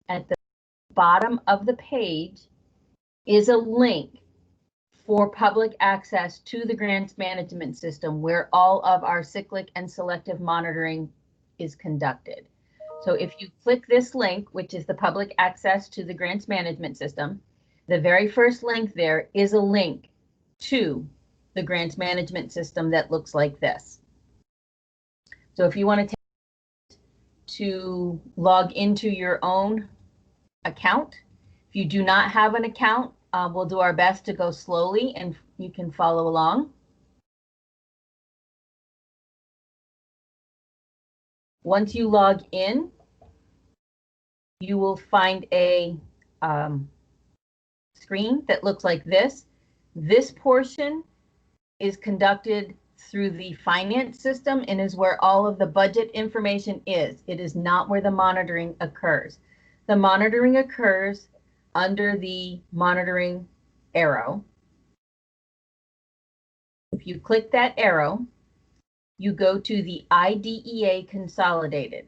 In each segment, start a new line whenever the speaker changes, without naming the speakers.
at the bottom of the page is a link for public access to the grants management system where all of our cyclic and selective monitoring is conducted. So if you click this link, which is the public access to the grants management system, the very first link there is a link to the grants management system that looks like this. So if you want to log into your own account, if you do not have an account, we'll do our best to go slowly and you can follow along. Once you log in, you will find a screen that looks like this. This portion is conducted through the finance system and is where all of the budget information is. It is not where the monitoring occurs. The monitoring occurs under the monitoring arrow. If you click that arrow, you go to the IDEA Consolidated.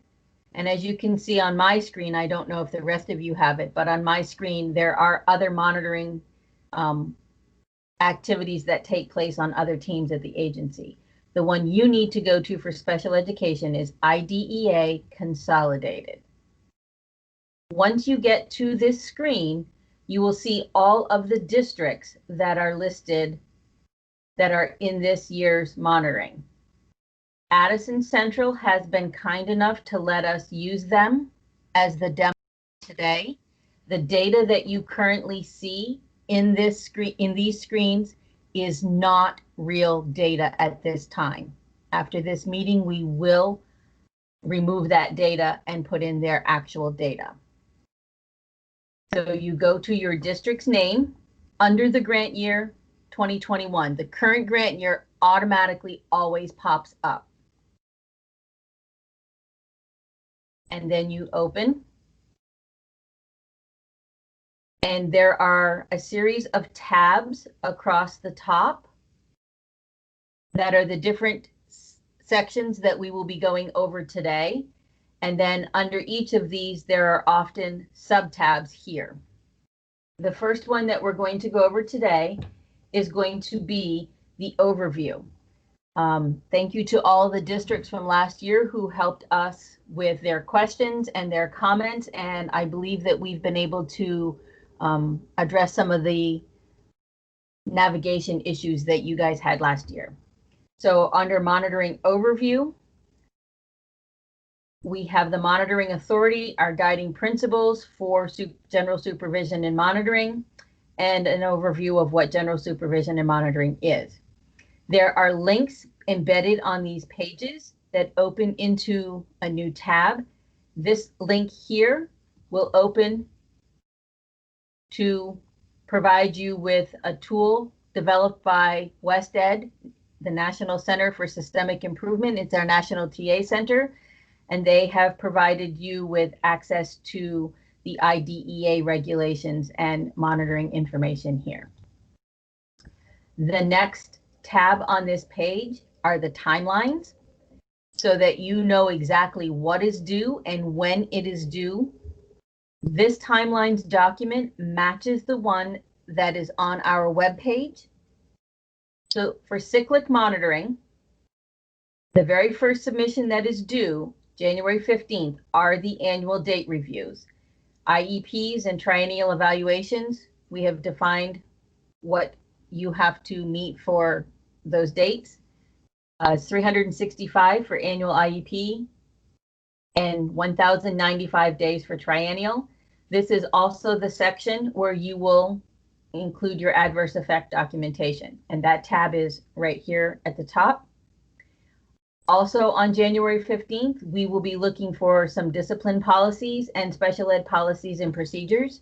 And as you can see on my screen, I don't know if the rest of you have it, but on my screen, there are other monitoring activities that take place on other teams at the agency. The one you need to go to for special education is IDEA Consolidated. Once you get to this screen, you will see all of the districts that are listed that are in this year's monitoring. Addison Central has been kind enough to let us use them as the demo today. The data that you currently see in this screen, in these screens, is not real data at this time. After this meeting, we will remove that data and put in their actual data. So you go to your district's name under the grant year 2021. The current grant year automatically always pops up. And then you open. And there are a series of tabs across the top that are the different sections that we will be going over today. And then under each of these, there are often sub-tabs here. The first one that we're going to go over today is going to be the overview. Thank you to all the districts from last year who helped us with their questions and their comments. And I believe that we've been able to address some of the navigation issues that you guys had last year. So under monitoring overview, we have the monitoring authority, our guiding principles for general supervision and monitoring, and an overview of what general supervision and monitoring is. There are links embedded on these pages that open into a new tab. This link here will open to provide you with a tool developed by WestEd, the National Center for Systemic Improvement. It's our national TA center, and they have provided you with access to the IDEA regulations and monitoring information here. The next tab on this page are the timelines, so that you know exactly what is due and when it is due. This timelines document matches the one that is on our webpage. So for cyclic monitoring, the very first submission that is due, January 15th, are the annual date reviews. IEPs and triennial evaluations, we have defined what you have to meet for those dates. 365 for annual IEP and 1,095 days for triennial. This is also the section where you will include your adverse effect documentation, and that tab is right here at the top. Also on January 15th, we will be looking for some discipline policies and special ed policies and procedures.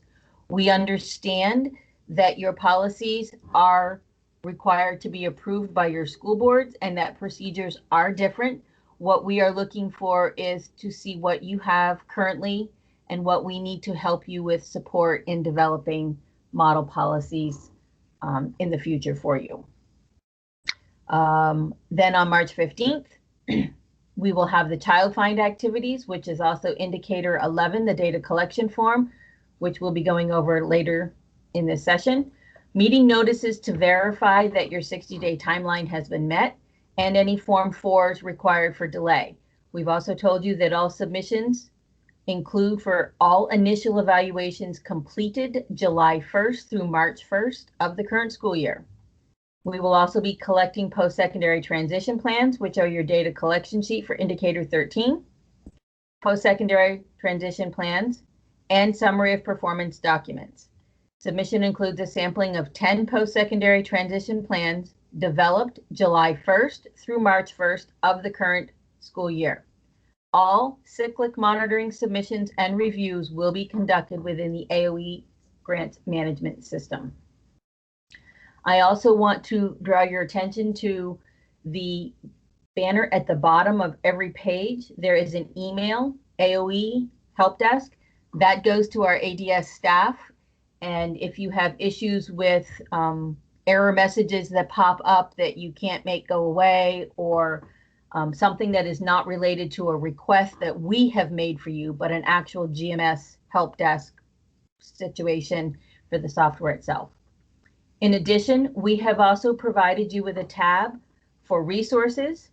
We understand that your policies are required to be approved by your school boards and that procedures are different. What we are looking for is to see what you have currently and what we need to help you with support in developing model policies in the future for you. Then on March 15th, We will have the child find activities, which is also indicator 11, the data collection form, which we'll be going over later in this session. Meeting notices to verify that your 60-day timeline has been met, and any Form 4s required for delay. We've also told you that all submissions include for all initial evaluations completed July 1st through March 1st of the current school year. We will also be collecting post-secondary transition plans, which are your data collection sheet for indicator 13, post-secondary transition plans, and summary of performance documents. Submission includes a sampling of 10 post-secondary transition plans developed July 1st through March 1st of the current school year. All cyclic monitoring submissions and reviews will be conducted within the AOE grant management system. I also want to draw your attention to the banner at the bottom of every page. There is an email, AOE Help Desk, that goes to our ADS staff. And if you have issues with error messages that pop up that you can't make go away, or something that is not related to a request that we have made for you, but an actual GMS help desk situation for the software itself. In addition, we have also provided you with a tab for resources,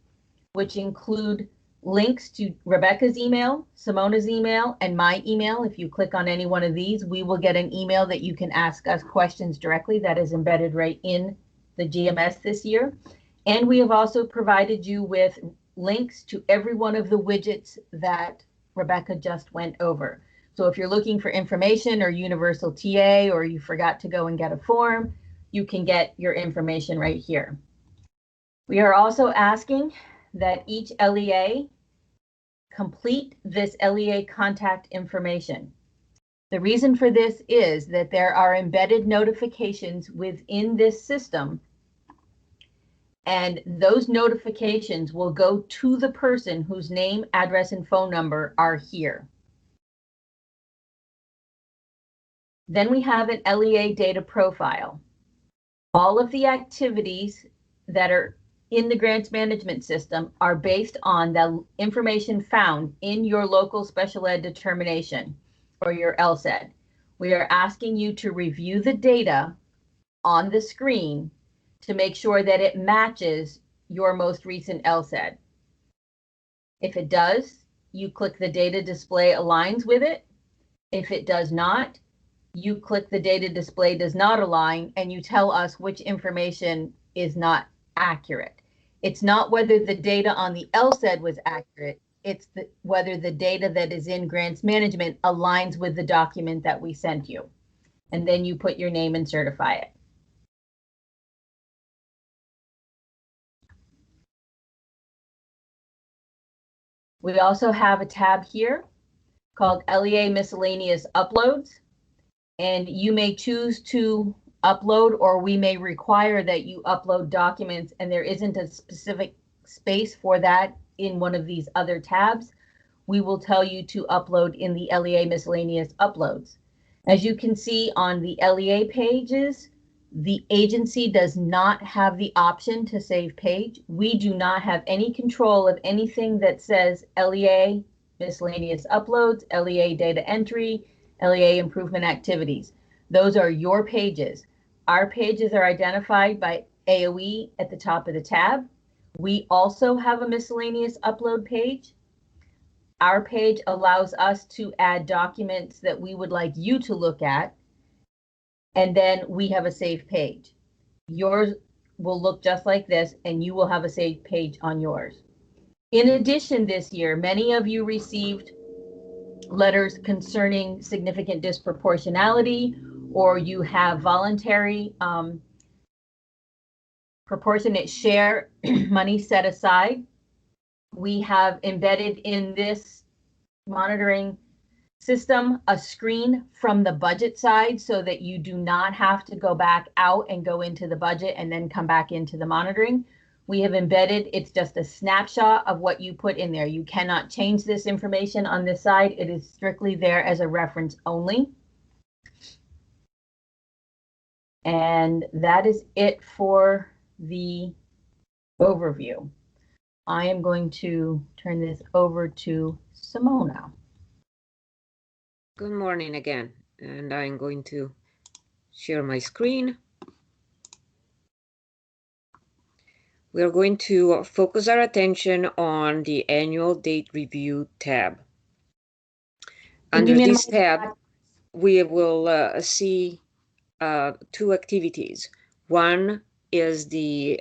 which include links to Rebecca's email, Simona's email, and my email. If you click on any one of these, we will get an email that you can ask us questions directly. That is embedded right in the GMS this year. And we have also provided you with links to every one of the widgets that Rebecca just went over. So if you're looking for information or universal TA, or you forgot to go and get a form, you can get your information right here. We are also asking that each LEA complete this LEA contact information. The reason for this is that there are embedded notifications within this system, and those notifications will go to the person whose name, address, and phone number are here. Then we have an LEA data profile. All of the activities that are in the grants management system are based on the information found in your local special ed determination, or your LSED. We are asking you to review the data on the screen to make sure that it matches your most recent LSED. If it does, you click the data display aligns with it. If it does not, you click the data display does not align, and you tell us which information is not accurate. It's not whether the data on the LSED was accurate, it's whether the data that is in grants management aligns with the document that we sent you. And then you put your name and certify it. We also have a tab here called LEA Miscellaneous Uploads. And you may choose to upload, or we may require that you upload documents, and there isn't a specific space for that in one of these other tabs. We will tell you to upload in the LEA Miscellaneous Uploads. As you can see on the LEA pages, the agency does not have the option to save page. We do not have any control of anything that says LEA Miscellaneous Uploads, LEA Data Entry, LEA Improvement Activities. Those are your pages. Our pages are identified by AOE at the top of the tab. We also have a miscellaneous upload page. Our page allows us to add documents that we would like you to look at, and then we have a save page. Yours will look just like this, and you will have a save page on yours. In addition, this year, many of you received letters concerning significant disproportionality, or you have voluntary proportionate share money set aside. We have embedded in this monitoring system a screen from the budget side, so that you do not have to go back out and go into the budget and then come back into the monitoring. We have embedded, it's just a snapshot of what you put in there. You cannot change this information on this side. It is strictly there as a reference only. And that is it for the overview. I am going to turn this over to Simona.
Good morning again, and I'm going to share my screen. We're going to focus our attention on the Annual Date Review tab. Under this tab, we will see two activities. One is the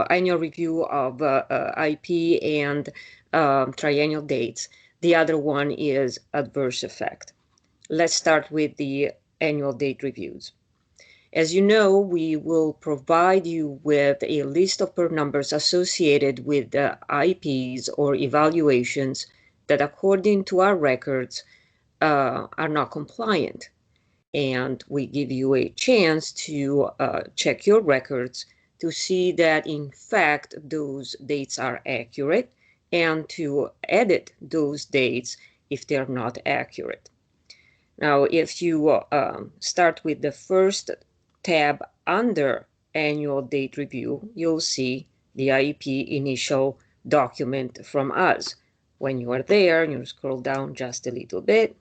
annual review of IP and triennial dates. The other one is adverse effect. Let's start with the annual date reviews. As you know, we will provide you with a list of PERM numbers associated with the IPs or evaluations that, according to our records, are not compliant. And we give you a chance to check your records to see that, in fact, those dates are accurate and to edit those dates if they're not accurate. Now, if you start with the first tab under Annual Date Review, you'll see the IEP initial document from us. When you are there, you scroll down just a little bit,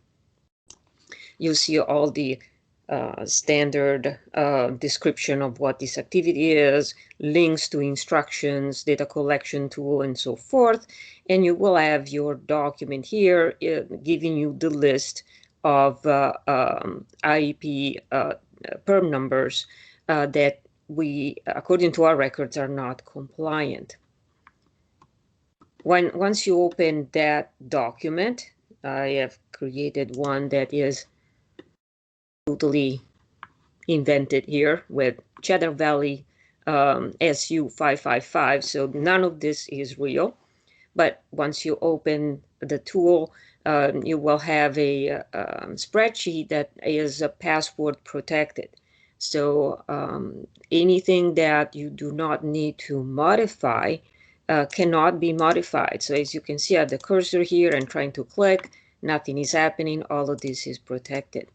you'll see all the standard description of what this activity is, links to instructions, data collection tool, and so forth. And you will have your document here giving you the list of IEP PERM numbers that we, according to our records, are not compliant. Once you open that document, I have created one that is totally invented here with Cheddar Valley SU 555. So none of this is real. But once you open the tool, you will have a spreadsheet that is password protected. So anything that you do not need to modify cannot be modified. So as you can see, I have the cursor here and trying to click, nothing is happening. All of this is protected.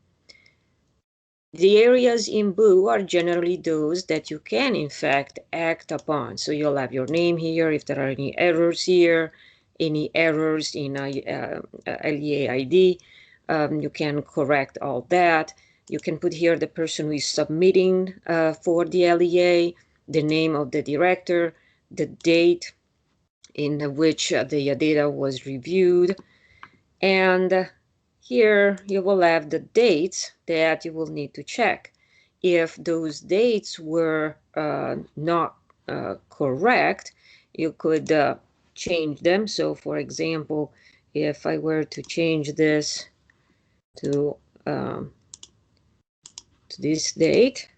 The areas in blue are generally those that you can, in fact, act upon. So you'll have your name here. If there are any errors here, any errors in LEA ID, you can correct all that. You can put here the person who is submitting for the LEA, the name of the director, the date in which the data was reviewed, and here you will have the dates that you will need to check. If those dates were not correct, you could change them. So for example, if I were to change this to this date,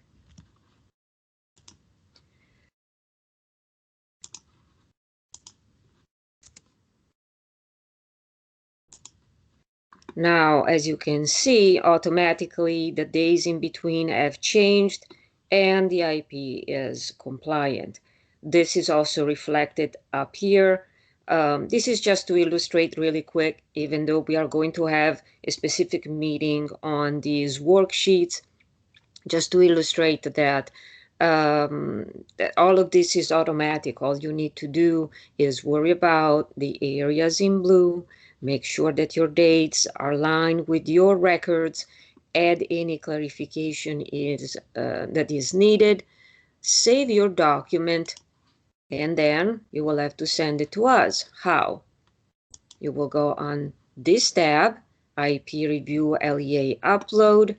now, as you can see, automatically the days in between have changed and the IP is compliant. This is also reflected up here. This is just to illustrate really quick, even though we are going to have a specific meeting on these worksheets, just to illustrate that all of this is automatic. All you need to do is worry about the areas in blue, make sure that your dates are aligned with your records, add any clarification that is needed, save your document, and then you will have to send it to us. How? You will go on this tab, IP Review LEA Upload.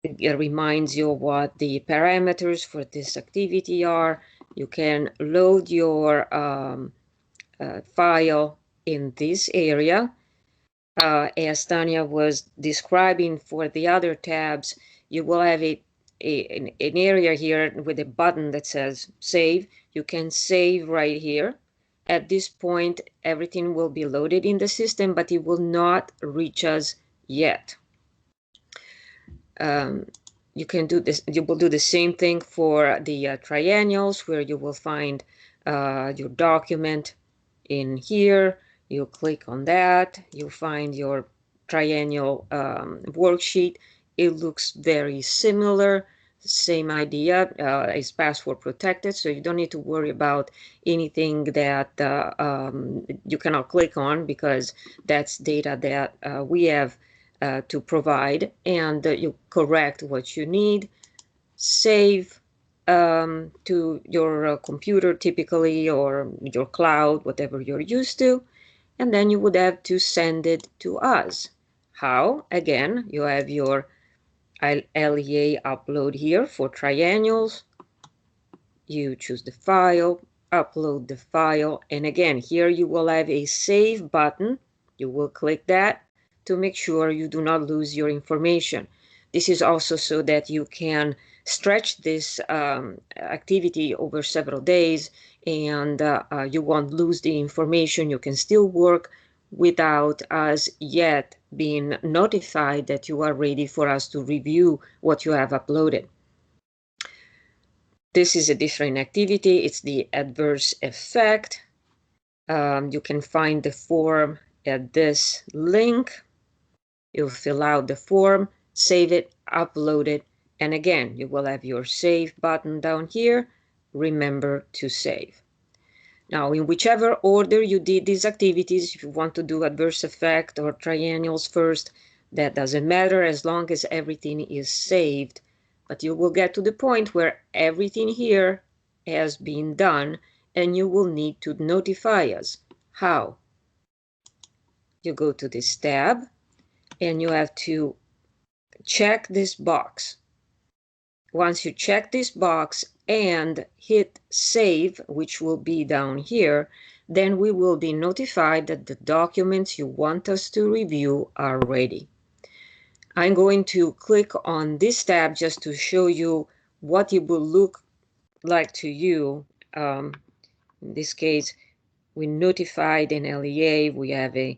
It reminds you what the parameters for this activity are. You can load your file in this area. As Tanya was describing for the other tabs, you will have an area here with a button that says Save. You can save right here. At this point, everything will be loaded in the system, but it will not reach us yet. You can do this. You will do the same thing for the triennials, where you will find your document in here. You click on that. You'll find your triennial worksheet. It looks very similar Same idea, is password protected, so you don't need to worry about anything that you cannot click on, because that's data that we have to provide. And you correct what you need, save to your computer typically, or your cloud, whatever you're used to, and then you would have to send it to us. How? Again, you have your LEA upload here for triennials. You choose the file, upload the file, and again, here you will have a save button. You will click that to make sure you do not lose your information. This is also so that you can stretch this activity over several days, and you won't lose the information. You can still work without us yet being notified that you are ready for us to review what you have uploaded. This is a different activity. It's the adverse effect. You can find the form at this link. You'll fill out the form, save it, upload it, and again, you will have your save button down here. Remember to save. Now, in whichever order you did these activities, if you want to do adverse effect or triennials first, that doesn't matter as long as everything is saved. But you will get to the point where everything here has been done, and you will need to notify us. How? You go to this tab, and you have to check this box. Once you check this box and hit save, which will be down here, then we will be notified that the documents you want us to review are ready. I'm going to click on this tab just to show you what it will look like to you. In this case, we notified an LEA. We have a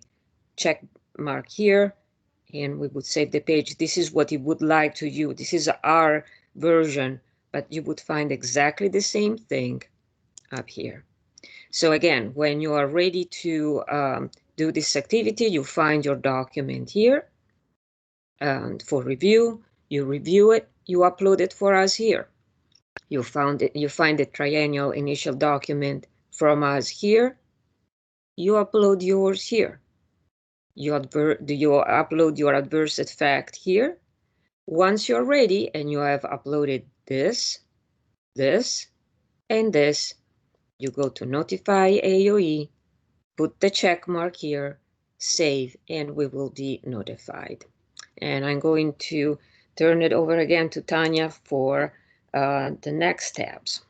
check mark here, and we would save the page. This is what it would like to you. This is our version, but you would find exactly the same thing up here. So again, when you are ready to do this activity, you find your document here. And for review, you review it, you upload it for us here. You find the triennial initial document from us here. You upload yours here. You upload your adverse effect here. Once you're ready and you have uploaded this, and this, you go to Notify AOE, put the check mark here, save, and we will be notified. And I'm going to turn it over again to Tanya for the next tabs.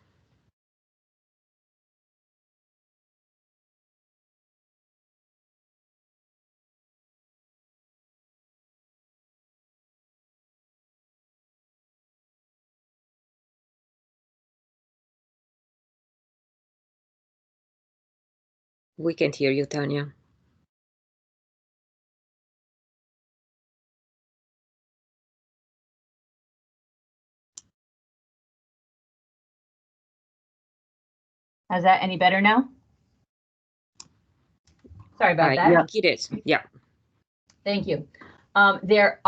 We can't hear you, Tanya.
Is that any better now? Sorry about that.
Yeah, it is. Yeah.
Thank you. There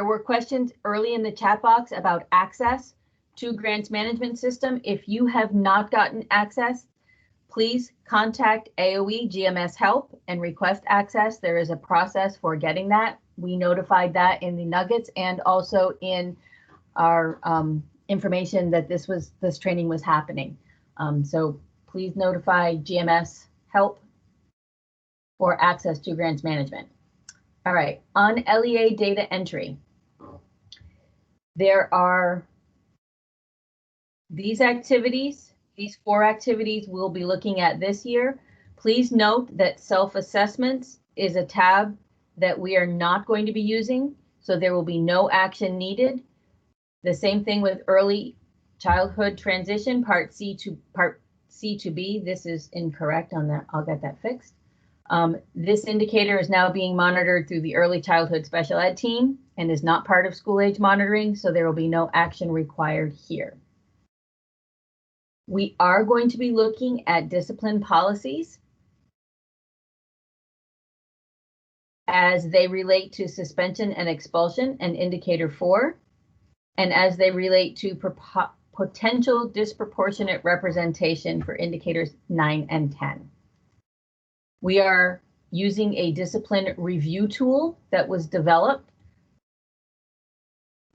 were questions early in the chat box about access to grants management system. If you have not gotten access, please contact AOE GMS Help and request access. There is a process for getting that. We notified that in the nuggets and also in our information that this training was happening. So please notify GMS Help for access to grants management. All right, on LEA data entry, there are these activities, these 4 activities we'll be looking at this year. Please note that self-assessments is a tab that we are not going to be using, so there will be no action needed. The same thing with early childhood transition, part C to B. This is incorrect on that. I'll get that fixed. This indicator is now being monitored through the early childhood special ed team and is not part of school age monitoring, so there will be no action required here. We are going to be looking at discipline policies as they relate to suspension and expulsion and indicator 4. and as they relate to potential disproportionate representation for indicators 9 and 10. We are using a discipline review tool that was developed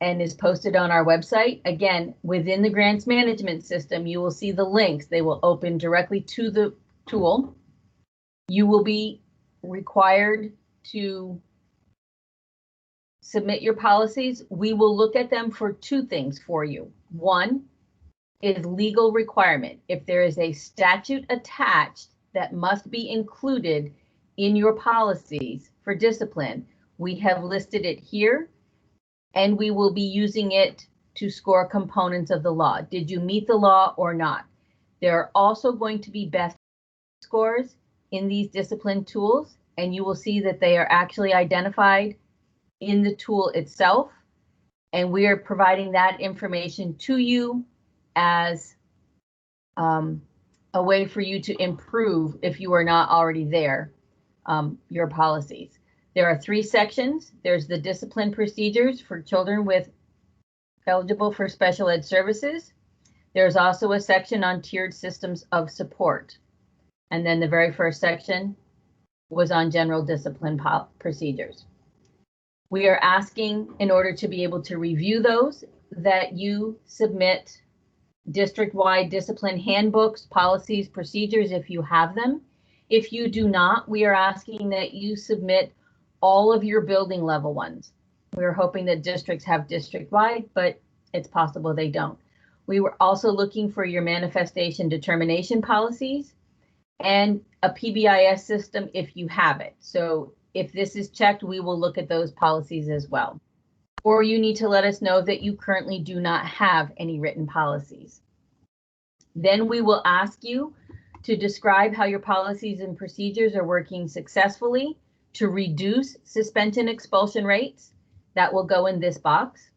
and is posted on our website. Again, within the grants management system, you will see the links. They will open directly to the tool. You will be required to submit your policies. We will look at them for two things for you. One is legal requirement. If there is a statute attached that must be included in your policies for discipline, we have listed it here, and we will be using it to score components of the law. Did you meet the law or not? There are also going to be best scores in these discipline tools, and you will see that they are actually identified in the tool itself, and we are providing that information to you as a way for you to improve, if you are not already there, your policies. There are 3 sections. There's the discipline procedures for children with eligible for special ed services. There's also a section on tiered systems of support. And then the very first section was on general discipline procedures. We are asking, in order to be able to review those, that you submit district-wide discipline handbooks, policies, procedures if you have them. If you do not, we are asking that you submit all of your building level ones. We're hoping that districts have district-wide, but it's possible they don't. We were also looking for your manifestation determination policies and a PBIS system if you have it. So if this is checked, we will look at those policies as well. Or you need to let us know that you currently do not have any written policies. Then we will ask you to describe how your policies and procedures are working successfully to reduce suspension expulsion rates. That will go in this box.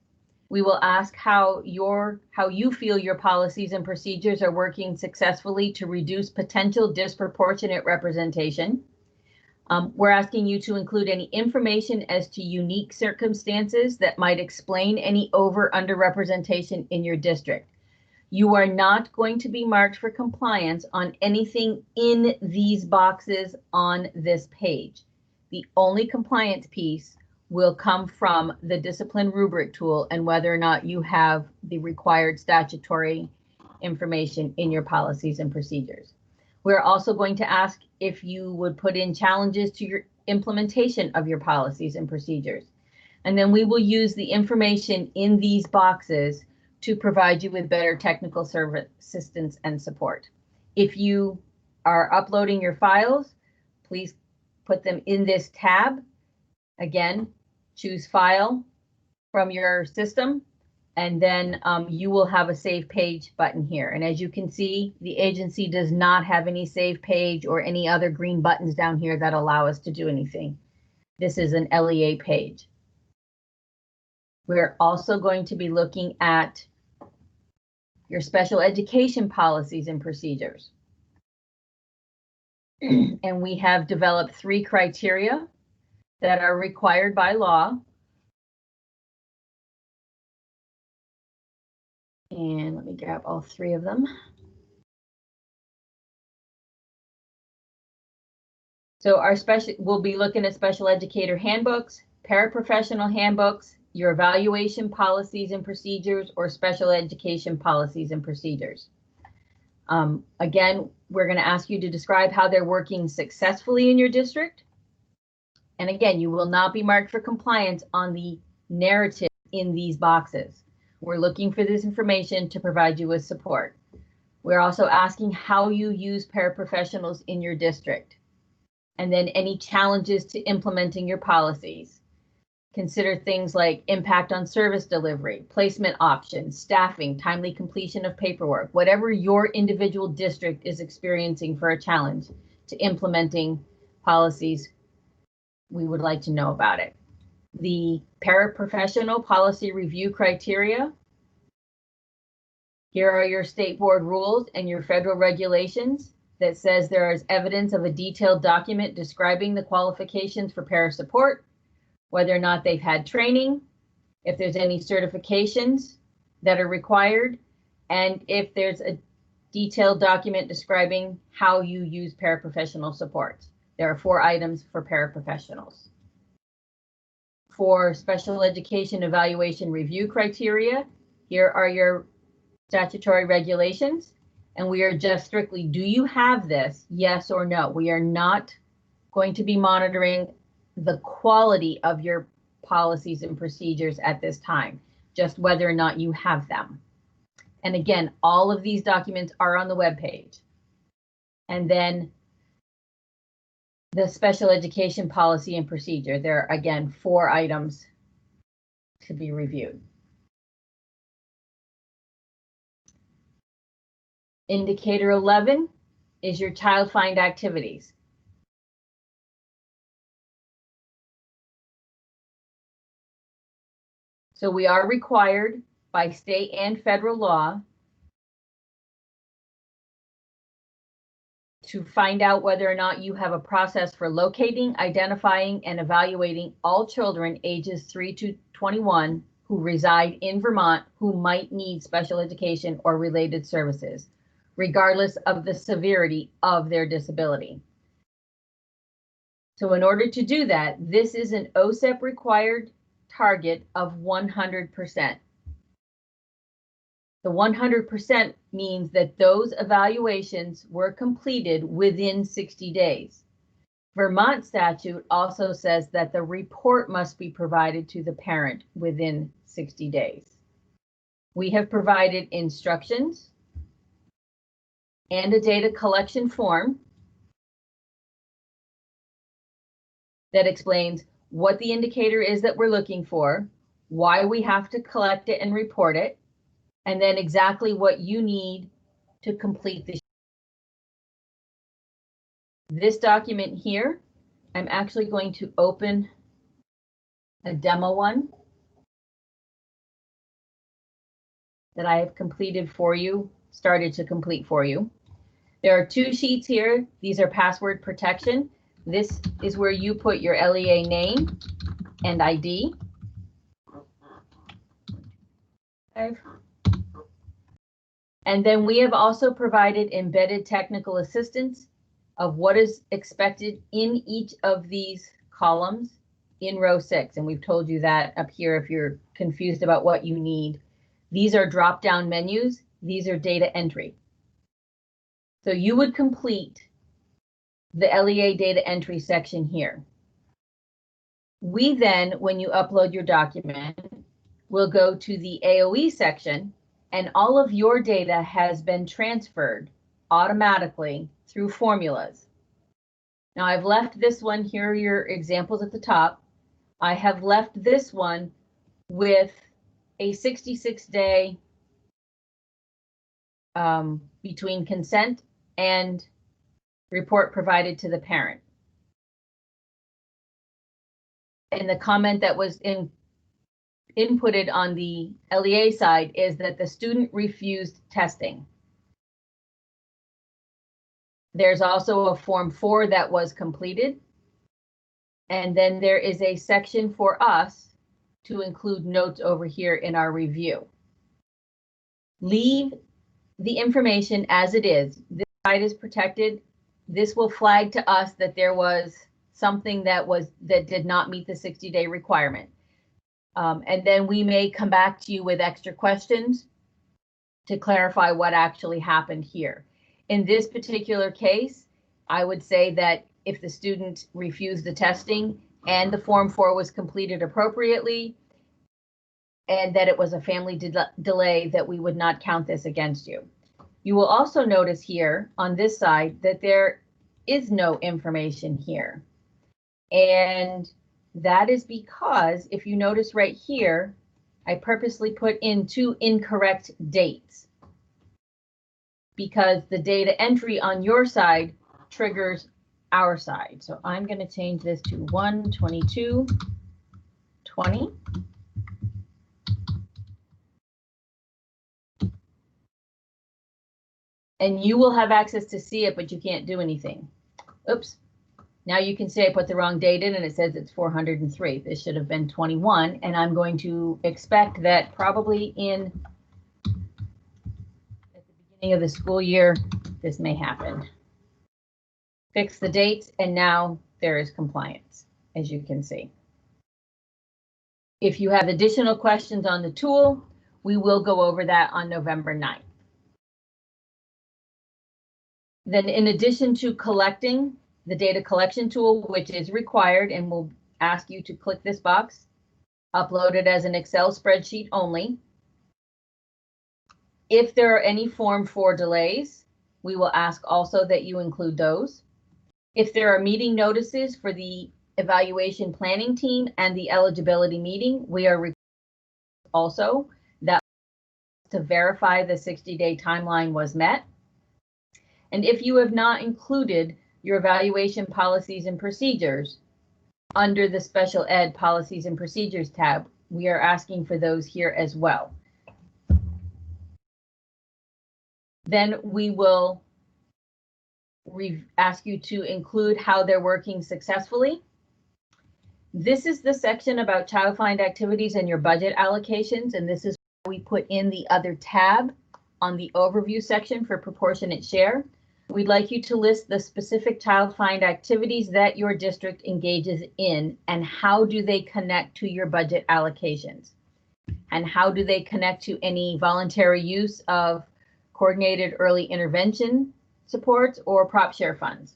We will ask how you feel your policies and procedures are working successfully to reduce potential disproportionate representation. We're asking you to include any information as to unique circumstances that might explain any over/under representation in your district. You are not going to be marked for compliance on anything in these boxes on this page. The only compliance piece will come from the discipline rubric tool and whether or not you have the required statutory information in your policies and procedures. We're also going to ask if you would put in challenges to your implementation of your policies and procedures. And then we will use the information in these boxes to provide you with better technical service assistance and support. If you are uploading your files, please put them in this tab. Again, choose File from your system, and then you will have a Save Page button here. And as you can see, the agency does not have any Save Page or any other green buttons down here that allow us to do anything. This is an LEA page. We're also going to be looking at your special education policies and procedures. And we have developed 3 criteria that are required by law. And let me grab all 3 of them. So we'll be looking at special educator handbooks, paraprofessional handbooks, your evaluation policies and procedures, or special education policies and procedures. Again, we're going to ask you to describe how they're working successfully in your district. And again, you will not be marked for compliance on the narrative in these boxes. We're looking for this information to provide you with support. We're also asking how you use paraprofessionals in your district, and then any challenges to implementing your policies. Consider things like impact on service delivery, placement options, staffing, timely completion of paperwork, whatever your individual district is experiencing for a challenge to implementing policies, we would like to know about it. The paraprofessional policy review criteria. Here are your state board rules and your federal regulations that says there is evidence of a detailed document describing the qualifications for para support, whether or not they've had training, if there's any certifications that are required, and if there's a detailed document describing how you use paraprofessional supports. There are 4 items for paraprofessionals. For special education evaluation review criteria, here are your statutory regulations, and we are just strictly, do you have this? Yes or no. We are not going to be monitoring the quality of your policies and procedures at this time, just whether or not you have them. And again, all of these documents are on the webpage. And then the special education policy and procedure, there are again 4 items to be reviewed. Indicator 11 is your child find activities. So we are required by state and federal law to find out whether or not you have a process for locating, identifying, and evaluating all children ages 3 to 21 who reside in Vermont who might need special education or related services, regardless of the severity of their disability. So in order to do that, this is an OSEP required target of 100%. The 100% means that those evaluations were completed within 60 days. Vermont statute also says that the report must be provided to the parent within 60 days. We have provided instructions and a data collection form that explains what the indicator is that we're looking for, why we have to collect it and report it, and then exactly what you need to complete this document here. I'm actually going to open a demo one that I have completed for you, started to complete for you. There are 2 sheets here. These are password protection. This is where you put your LEA name and ID. And then we have also provided embedded technical assistance of what is expected in each of these columns in row 6. And we've told you that up here if you're confused about what you need. These are drop-down menus. These are data entry. So you would complete the LEA data entry section here. We then, when you upload your document, will go to the AOE section, and all of your data has been transferred automatically through formulas. Now I've left this one, here are your examples at the top. I have left this one with a 66-day between consent and report provided to the parent. And the comment that was inputted on the LEA side is that the student refused testing. There's also a Form 4 that was completed. And then there is a section for us to include notes over here in our review. Leave the information as it is. This site is protected. This will flag to us that there was something that did not meet the 60-day requirement. And then we may come back to you with extra questions to clarify what actually happened here. In this particular case, I would say that if the student refused the testing and the Form 4 was completed appropriately, and that it was a family delay, that we would not count this against you. You will also notice here on this side that there is no information here. And that is because if you notice right here, I purposely put in 2 incorrect dates because the data entry on your side triggers our side. So I'm going to change this to 1/22/20. And you will have access to see it, but you can't do anything. Oops. Now you can see I put the wrong date in and it says it's 403. This should have been 21. And I'm going to expect that probably in beginning of the school year, this may happen. Fix the dates, and now there is compliance, as you can see. If you have additional questions on the tool, we will go over that on November 9th. Then in addition to collecting the data collection tool, which is required and will ask you to click this box, upload it as an Excel spreadsheet only. If there are any Form 4 delays, we will ask also that you include those. If there are meeting notices for the evaluation planning team and the eligibility meeting, we are also that to verify the 60-day timeline was met. And if you have not included your evaluation policies and procedures under the Special Ed Policies and Procedures tab, we are asking for those here as well. Then we will ask you to include how they're working successfully. This is the section about Child Find activities and your budget allocations, and this is where we put in the other tab on the overview section for proportionate share. We'd like you to list the specific Child Find activities that your district engages in and how do they connect to your budget allocations, and how do they connect to any voluntary use of coordinated early intervention supports or prop share funds.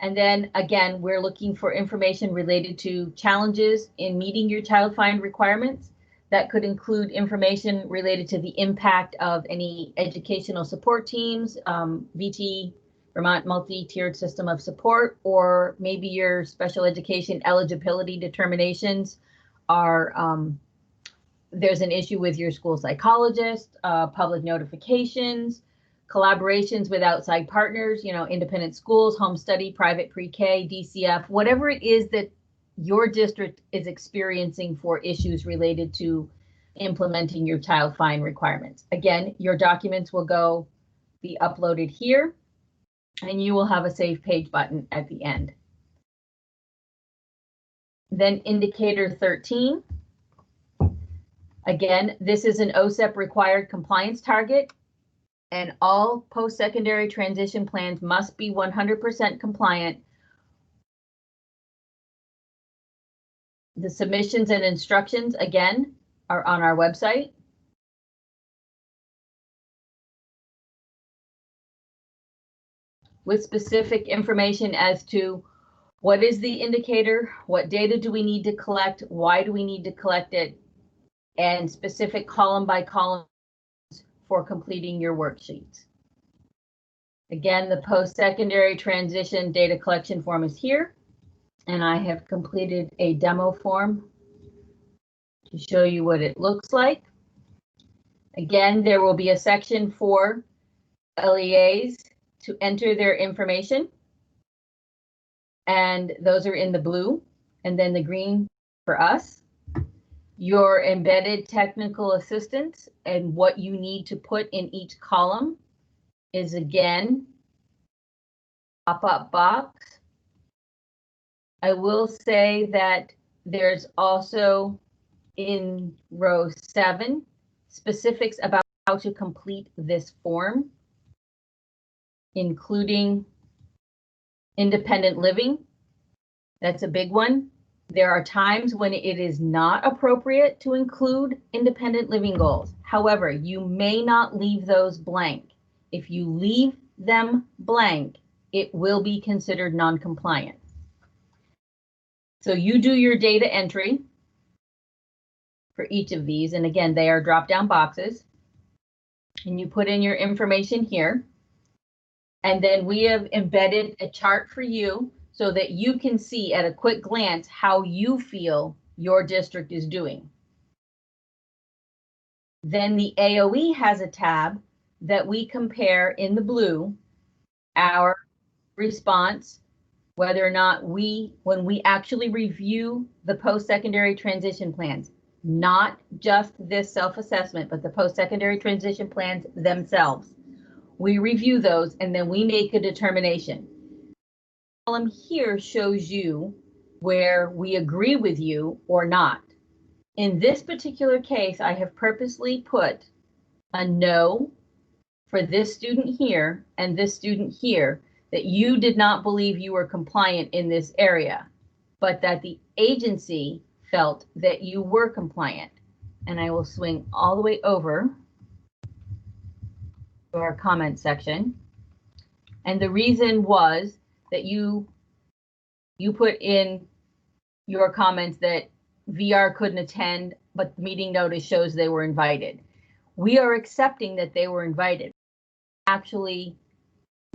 And then again, we're looking for information related to challenges in meeting your Child Find requirements. That could include information related to the impact of any educational support teams, VT, Vermont multi-tiered system of support, or maybe your special education eligibility determinations are, there's an issue with your school psychologist, public notifications, collaborations with outside partners, you know, independent schools, home study, private pre-K, DCF, whatever it is that your district is experiencing for issues related to implementing your Child Find requirements. Again, your documents will be uploaded here, and you will have a Save Page button at the end. Then indicator 13. Again, this is an OSEP required compliance target, and all post-secondary transition plans must be 100% compliant. The submissions and instructions, again, are on our website. With specific information as to what is the indicator, what data do we need to collect, why do we need to collect it, and specific column by column for completing your worksheets. Again, the post-secondary transition data collection form is here, and I have completed a demo form to show you what it looks like. Again, there will be a section for LEAs to enter their information, and those are in the blue, and then the green for us. Your embedded technical assistance and what you need to put in each column is again pop-up box. I will say that there's also in row 7 specifics about how to complete this form, including independent living. That's a big one. There are times when it is not appropriate to include independent living goals. However, you may not leave those blank. If you leave them blank, it will be considered non-compliant. So you do your data entry for each of these, and again, they are drop-down boxes, and you put in your information here, and then we have embedded a chart for you so that you can see at a quick glance how you feel your district is doing. Then the AOE has a tab that we compare in the blue our response, whether or not when we actually review the post-secondary transition plans, not just this self-assessment, but the post-secondary transition plans themselves. We review those and then we make a determination. The column here shows you where we agree with you or not. In this particular case, I have purposely put a no for this student here and this student here that you did not believe you were compliant in this area, but that the agency felt that you were compliant. And I will swing all the way over to our comment section. And the reason was that you put in your comments that VR couldn't attend, but the meeting notice shows they were invited. We are accepting that they were invited, actually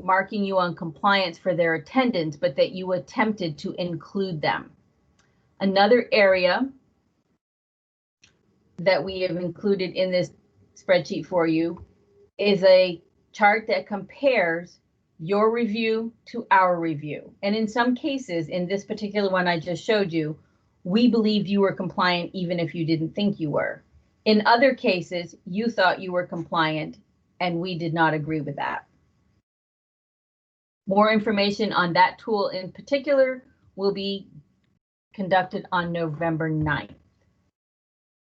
marking you on compliance for their attendance, but that you attempted to include them. Another area that we have included in this spreadsheet for you is a chart that compares your review to our review. And in some cases, in this particular one I just showed you, we believed you were compliant even if you didn't think you were. In other cases, you thought you were compliant and we did not agree with that. More information on that tool in particular will be conducted on November 9th.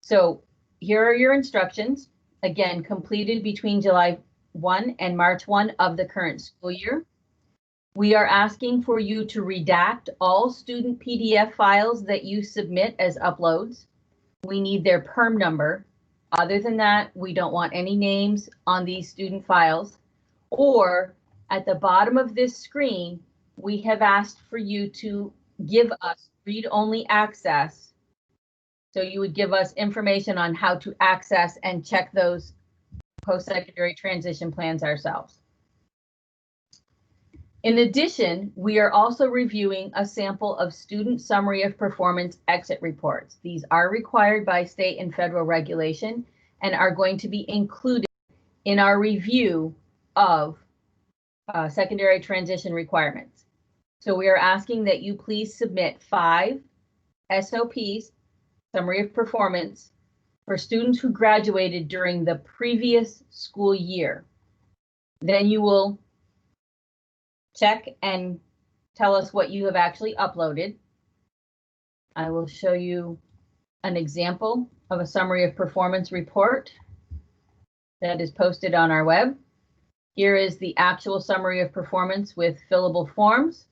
So here are your instructions, again, completed between July 1 and March 1 of the current school year. We are asking for you to redact all student PDF files that you submit as uploads. We need their PERM number. Other than that, we don't want any names on these student files. Or at the bottom of this screen, we have asked for you to give us read-only access. So you would give us information on how to access and check those post-secondary transition plans ourselves. In addition, we are also reviewing a sample of student summary of performance exit reports. These are required by state and federal regulation and are going to be included in our review of secondary transition requirements. So we are asking that you please submit 5 SOPs, summary of performance, for students who graduated during the previous school year. Then you will check and tell us what you have actually uploaded. I will show you an example of a summary of performance report that is posted on our web. Here is the actual summary of performance with fillable forms.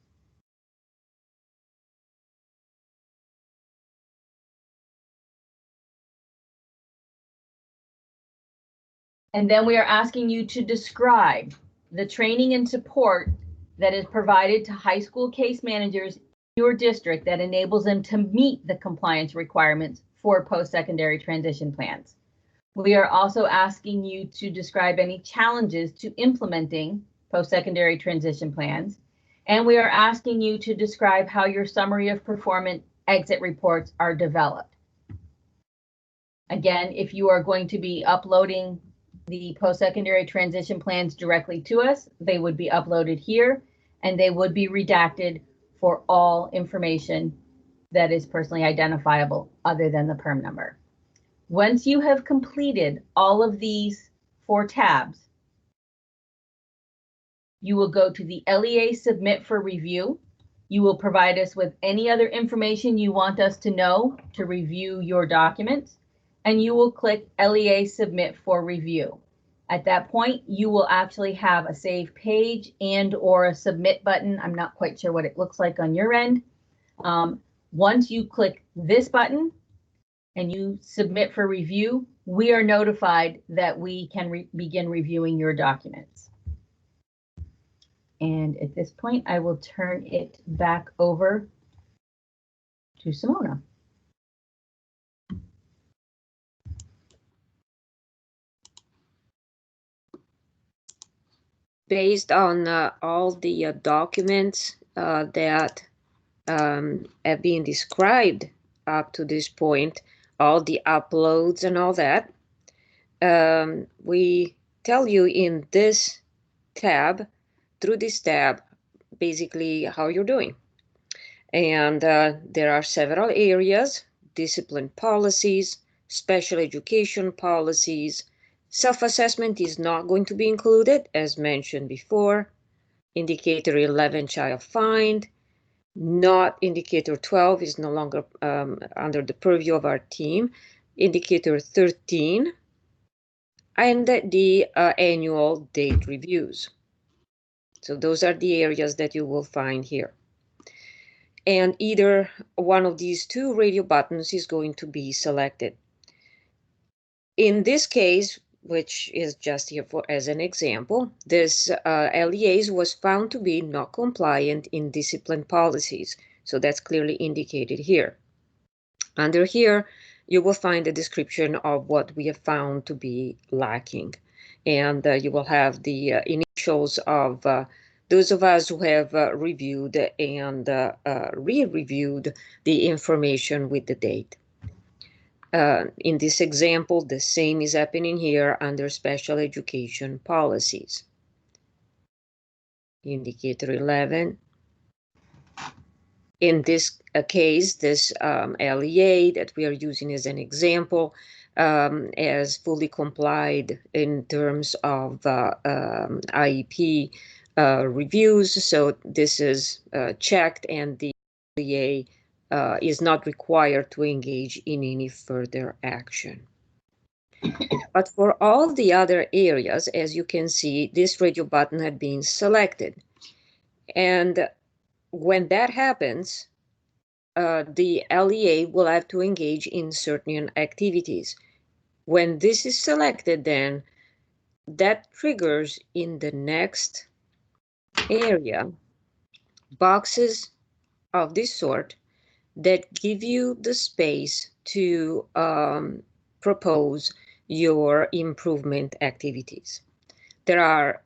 And then we are asking you to describe the training and support that is provided to high school case managers in your district that enables them to meet the compliance requirements for post-secondary transition plans. We are also asking you to describe any challenges to implementing post-secondary transition plans. And we are asking you to describe how your summary of performance exit reports are developed. Again, if you are going to be uploading the post-secondary transition plans directly to us, they would be uploaded here and they would be redacted for all information that is personally identifiable other than the PERM number. Once you have completed all of these 4 tabs, you will go to the LEA Submit for Review. You will provide us with any other information you want us to know to review your documents, and you will click LEA Submit for Review. At that point, you will actually have a save page and or a submit button. I'm not quite sure what it looks like on your end. Once you click this button and you submit for review, we are notified that we can begin reviewing your documents. And at this point, I will turn it back over to Simona.
Based on all the documents that have been described up to this point, all the uploads and all that, we tell you in this tab, through this tab, basically how you're doing. And there are several areas: discipline policies, special education policies. Self-assessment is not going to be included, as mentioned before. Indicator 11, child find. Not indicator 12 is no longer under the purview of our team. Indicator 13, and the annual date reviews. So those are the areas that you will find here. And either one of these two radio buttons is going to be selected. In this case, which is just here for as an example, this LEAs was found to be not compliant in discipline policies. So that's clearly indicated here. Under here, you will find a description of what we have found to be lacking. And you will have the initials of those of us who have reviewed and re-reviewed the information with the date. In this example, the same is happening here under special education policies. Indicator 11. In this case, this LEA that we are using as an example has fully complied in terms of IEP reviews. So this is checked, and the LEA is not required to engage in any further action. But for all the other areas, as you can see, this radio button had been selected. And when that happens, the LEA will have to engage in certain activities. When this is selected, then that triggers in the next area boxes of this sort that give you the space to propose your improvement activities. There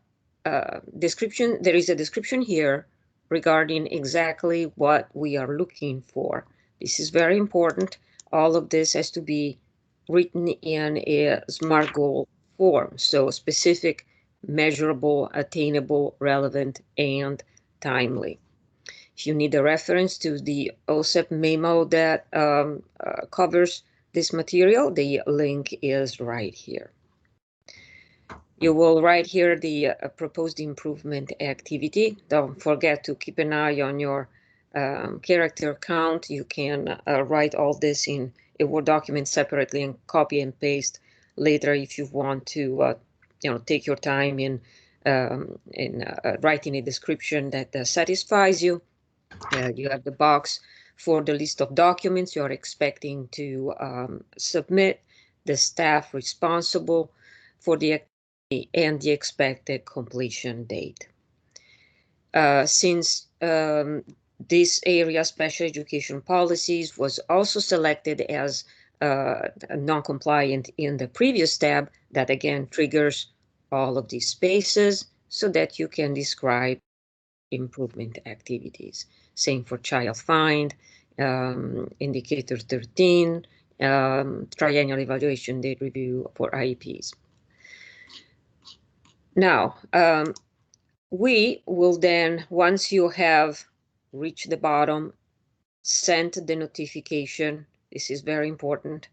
is a description here regarding exactly what we are looking for. This is very important. All of this has to be written in a SMART goal form, so specific, measurable, attainable, relevant, and timely. If you need a reference to the OSEP memo that covers this material, the link is right here. You will write here the proposed improvement activity. Don't forget to keep an eye on your character count. You can write all this in a Word document separately and copy and paste later if you want to take your time in writing a description that satisfies you. You have the box for the list of documents you're expecting to submit, the staff responsible for the activity, and the expected completion date. Since this area, special education policies, was also selected as non-compliant in the previous tab, that again triggers all of these spaces so that you can describe improvement activities. Same for child find, indicator 13, triennial evaluation date review for IEPs. Now, we will then, once you have reached the bottom, send the notification, this is very important,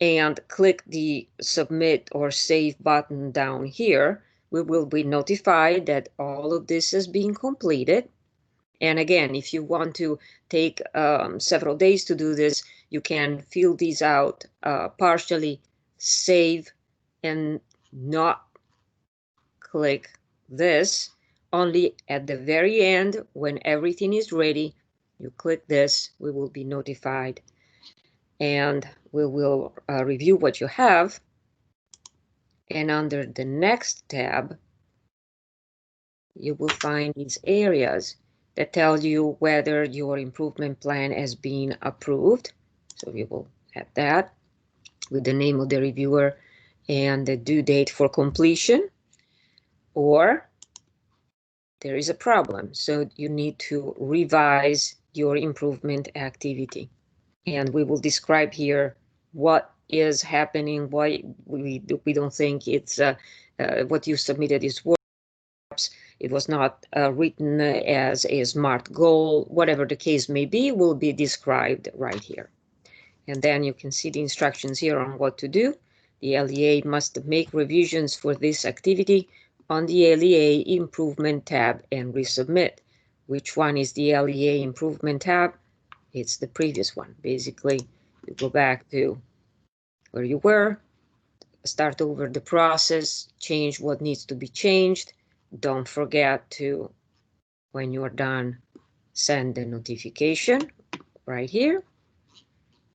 and click the submit or save button down here. We will be notified that all of this has been completed. And again, if you want to take several days to do this, you can fill these out partially, save, and not click this. Only at the very end, when everything is ready, you click this, we will be notified, and we will review what you have. And under the next tab, you will find these areas that tell you whether your improvement plan has been approved. So you will have that with the name of the reviewer and the due date for completion, or there is a problem. So you need to revise your improvement activity. And we will describe here what is happening, why we don't think it's what you submitted is work. It was not written as a SMART goal. Whatever the case may be will be described right here. And then you can see the instructions here on what to do. The LEA must make revisions for this activity on the LEA improvement tab and resubmit. Which one is the LEA improvement tab? It's the previous one. Basically, you go back to where you were, start over the process, change what needs to be changed. Don't forget to, when you're done, send the notification right here.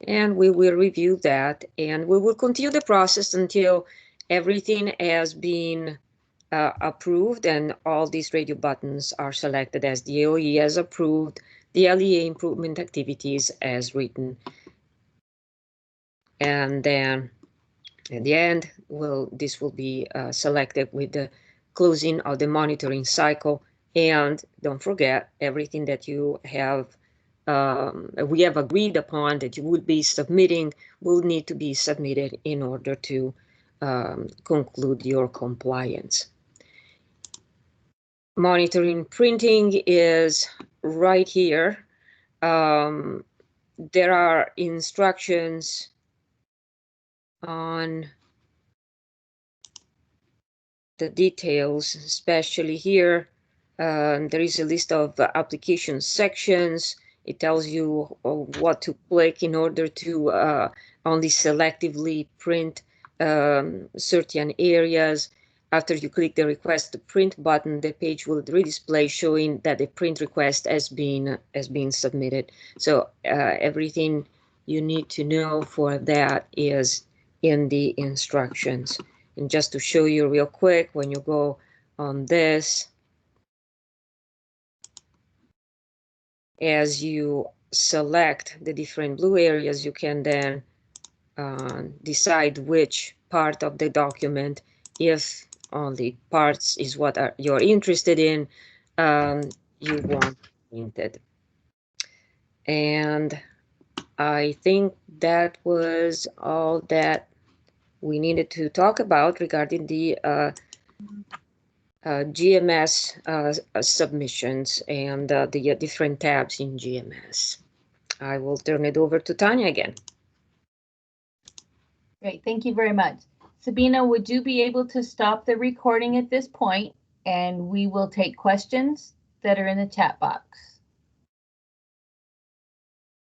And we will review that, and we will continue the process until everything has been approved and all these radio buttons are selected as the AOE has approved, the LEA improvement activities as written. And then at the end, this will be selected with the closing of the monitoring cycle. And don't forget, everything that you have we have agreed upon that you would be submitting will need to be submitted in order to conclude your compliance. Monitoring printing is right here. There are instructions on the details, especially here. There is a list of application sections. It tells you what to click in order to only selectively print certain areas. After you click the request to print button, the page will redisplay showing that the print request has been submitted. So everything you need to know for that is in the instructions. And just to show you real quick, when you go on this, as you select the different blue areas, you can then decide which part of the document, if only parts is what you're interested in, you want printed. And I think that was all that we needed to talk about regarding the GMS submissions and the different tabs in GMS. I will turn it over to Tanya again.
Great, thank you very much. Sabina, would you be able to stop the recording at this point, and we will take questions that are in the chat box?